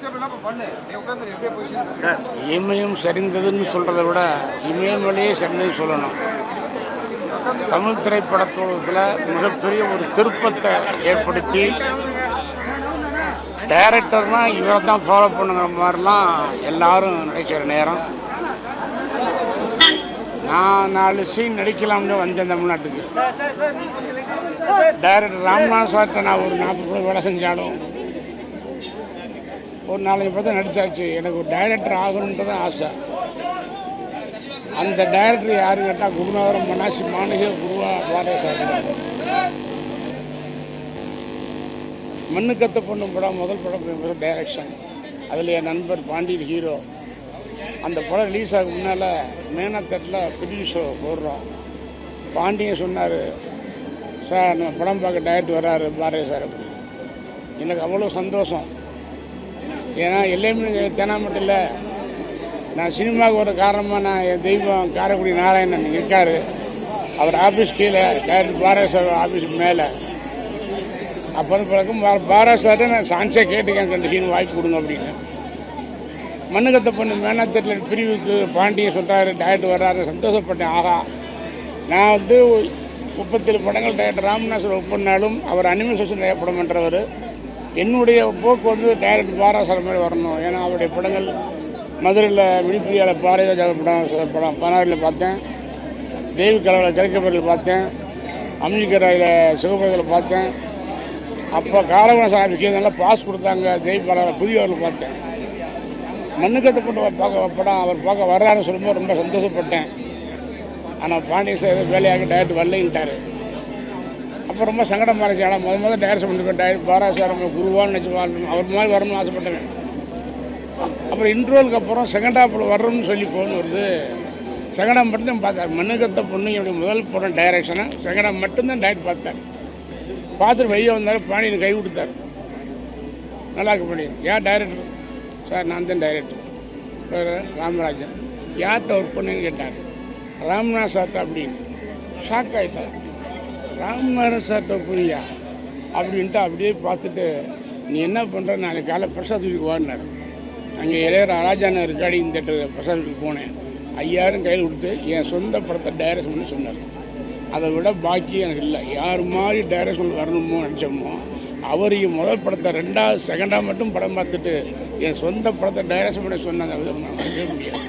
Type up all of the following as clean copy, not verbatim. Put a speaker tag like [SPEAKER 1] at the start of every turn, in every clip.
[SPEAKER 1] Sir, இமயம் சரிந்ததுன்னு சொல்கிறத விட இமயமலையே சரிந்ததுன்னு சொல்லணும். தமிழ் திரைப்படத்துலத்தில் மிகப்பெரிய ஒரு திருப்பத்தை ஏற்படுத்தி டைரக்டர்னால் இவரை தான் ஃபாலோ பண்ணுங்கிற மாதிரிலாம் எல்லாரும் நினைக்கிற நேரம். நான் 4 சீன் நடிக்கலாம்னு வந்தேன் தமிழ்நாட்டுக்கு. டைரக்டர் ராம்நாத் சார்கிட்ட நான் ஒரு 40 படம் வேலை செஞ்சாலும் ஒரு 4-5 படத்தை நடித்தாச்சு. எனக்கு ஒரு டைரக்டர் ஆகணுன்றது ஆசை. அந்த டைரக்டர் யாருன்னு கேட்டால் குருநாதரம் மனாசி மாணிக குருவா பாரே சார். மண்ணு கத்த பொண்ணு படம் முதல் படம் டைரக்ஷன். அதில் என் நண்பர் பாண்டியன் ஹீரோ. அந்த படம் ரிலீஸ் ஆகும் முன்னால் மேனத்தட்டில் பெரிய ஷோ போடுறோம். பாண்டியன் சொன்னார், சார் நம்ம படம் பார்க்க டைரக்டர் வர்றாரு பாரே சார் அப்படி. எனக்கு அவ்வளோ சந்தோஷம். ஏன்னா எல்லாமே தேனா மட்டும் இல்லை, நான் சினிமாவுக்கு ஒரு காரணமாக நான் என் தெய்வம் காரைக்குடி நாராயணன் இருக்கார். அவர் ஆஃபீஸ் கீழே டைரக்டர் பாரே சார் ஆஃபீஸ் மேலே. அப்போ வந்து பழக்கம் பாரே சார்கிட்ட நான் சான்ஸே கேட்டுக்கேன், 2 சீன் வாய்ப்பு கொடுங்க அப்படின்னு. மண்ணுக்கத்த பொண்ணு மேனத்தட்டில் பிரிவுக்கு பாண்டியன் சொல்கிறாரு டைரக்டர் வர்றாரு. சந்தோஷப்பட்டேன். ஆகா, நான் வந்து 37 படங்கள் டைரக்டர் ராமநாசர் ஒப்பனாலும் அவர் அனிமேஷன் படம் பண்ணுறவர். என்னுடைய போக்கு வந்து டைரக்டர் பாரா சார் மாதிரி வரணும். ஏன்னா அவருடைய படங்கள் மதுரையில் விழிப்புரியால் பாரதிராஜா படம் 16 பார்த்தேன், தேவி கலவில் கிடைக்கப்பரில் பார்த்தேன், அம்மிக்கராயில் சிவபுரத்தில் பார்த்தேன். அப்போ காலவனசாமி ஆஃபீஸ்க்கு நல்லா பாஸ் கொடுத்தாங்க. தேவி கலவில் புதியவரில் பார்த்தேன். மண்ணுக்கத்த போட்டு படம் அவர் பார்க்க வர்றாருன்னு சொல்லும்போது ரொம்ப சந்தோஷப்பட்டேன். ஆனால் பாண்டியன் சார் ஏதோ வேலையாக டைரக்டர் வரலைன்ட்டார். அப்போ ரொம்ப சங்கடமாக இருந்துச்சு. ஆனால் முதல் டைரக்ஷன் பண்ணிருக்கோம். டைரக்டர் பாரா சார் நம்ம குருவான்னு நினச்சி அவர் மாதிரி வரணும்னு ஆசைப்பட்டேன். அப்புறம் இன்ட்ரோலுக்கு அப்புறம் செகண்ட் ஹாப்பில் வரணும்னு சொல்லி ஃபோன் வருது. செகண்ட் ஹாப் மட்டும்தான் பார்த்தார். மண்ணுக்கத்த பொண்ணு என்னுடைய முதல் படம் டைரக்ஷனை செகண்ட் ஹாப் மட்டும்தான் டைரக்டர் பார்த்தார். பார்த்துட்டு வெளியே வந்தார். பாண்டியன் கை கொடுத்தார். நல்லா இருக்க பாண்டியன். யார் டைரக்டர்? சார் நான் தான் டைரக்டர் ராமராஜன். யார்கிட்ட ஒர்க் பண்ணுன்னு கேட்டார். ராம்நாத் சார்ட்ட அப்படின்னு. ஷாக் ஆகிட்டார். ராம்நாத் சார்ட்ட புரியா அப்படின்ட்டு அப்படியே பார்த்துட்டு, நீ என்ன பண்ணுற, நாளைக்கு காலை பிரசாத் வீட்டுக்கு வாடினார். அங்கே இளையரா ராஜான ரெக்கார்டிங் தேட்டர் பிரசாத் வீட்டுக்கு போனேன். 5000 கையில் கொடுத்து என் சொந்த படத்தை டைரக்ஷன் பண்ணி சொன்னார். அதை விட பாக்கி எனக்கு இல்லை. யார் மாதிரி டைரக்ஷன் வரணுமோ நினச்சோமோ அவருக்கு முதல் படத்தை செகண்டாக மட்டும் படம் பார்த்துட்டு என் சொந்த படத்தை டைரக்ஷன் பண்ணி சொன்னாங்க. அதை நான் மறக்கவே முடியாது.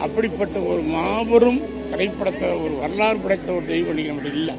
[SPEAKER 1] அப்படிப்பட்ட ஒரு மாபெரும் திரைப்படத்தை ஒரு வரலாறு படைத்த ஒரு தெய்வம் நமக்கு இல்லை.